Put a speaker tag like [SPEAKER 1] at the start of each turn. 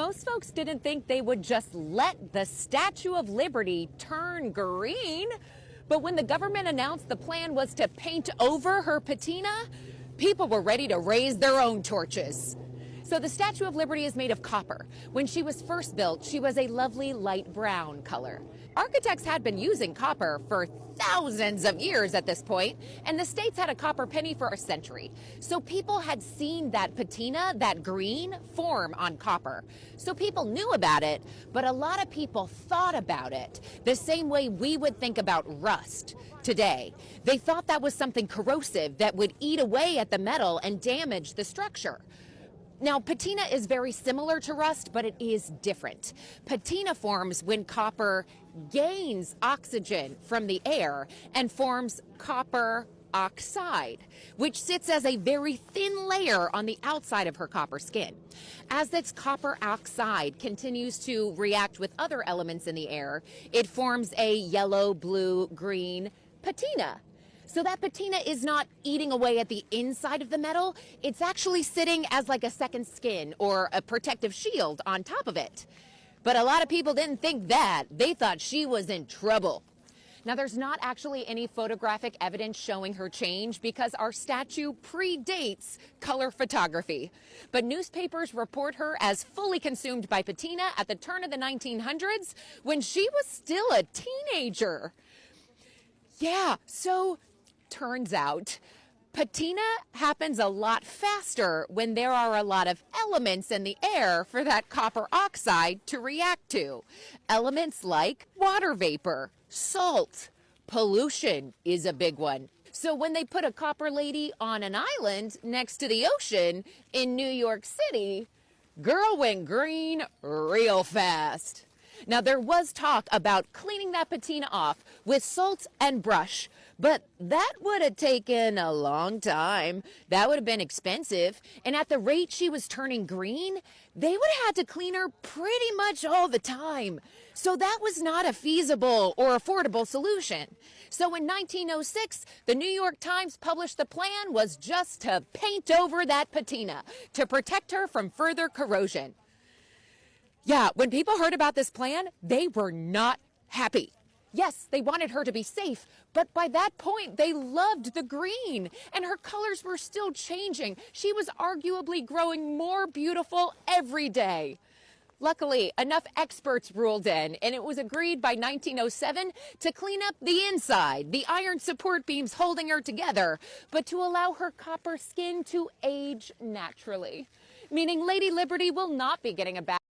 [SPEAKER 1] most folks didn't think they would just let the Statue of Liberty turn green. But when the government announced the plan was to paint over her patina, people were ready to raise their own torches. So the Statue of Liberty is made of copper. When she was first built, she was a lovely light brown color. Architects had been using copper for thousands of years at this point, and the States had a copper penny for a century. So people had seen that patina, that green, form on copper. So people knew about it, but a lot of people thought about it the same way we would think about rust today. They thought that was something corrosive that would eat away at the metal and damage the structure. Now, patina is very similar to rust, but it is different. Patina forms when copper gains oxygen from the air and forms copper oxide, which sits as a very thin layer on the outside of her copper skin. As this copper oxide continues to react with other elements in the air, it forms a yellow, blue, green patina. So that patina is not eating away at the inside of the metal. It's actually sitting as like a second skin or a protective shield on top of it. But a lot of people didn't think that. They thought she was in trouble. Now, there's not actually any photographic evidence showing her change because our statue predates color photography. But newspapers report her as fully consumed by patina at the turn of the 1900s when she was still a teenager. Yeah, so turns out patina happens a lot faster when there are a lot of elements in the air for that copper oxide to react to. Elements like water vapor, salt, pollution is a big one. So when they put a copper lady on an island next to the ocean in New York City, girl went green real fast. Now, there was talk about cleaning that patina off with salt and brush, but that would have taken a long time. That would have been expensive. And at the rate she was turning green, they would have had to clean her pretty much all the time. So that was not a feasible or affordable solution. So in 1906, the New York Times published the plan was just to paint over that patina to protect her from further corrosion. Yeah, when people heard about this plan, they were not happy. Yes, they wanted her to be safe, but by that point, they loved the green, and her colors were still changing. She was arguably growing more beautiful every day. Luckily, enough experts ruled in, and it was agreed by 1907 to clean up the inside, the iron support beams holding her together, but to allow her copper skin to age naturally, meaning Lady Liberty will not be getting a bath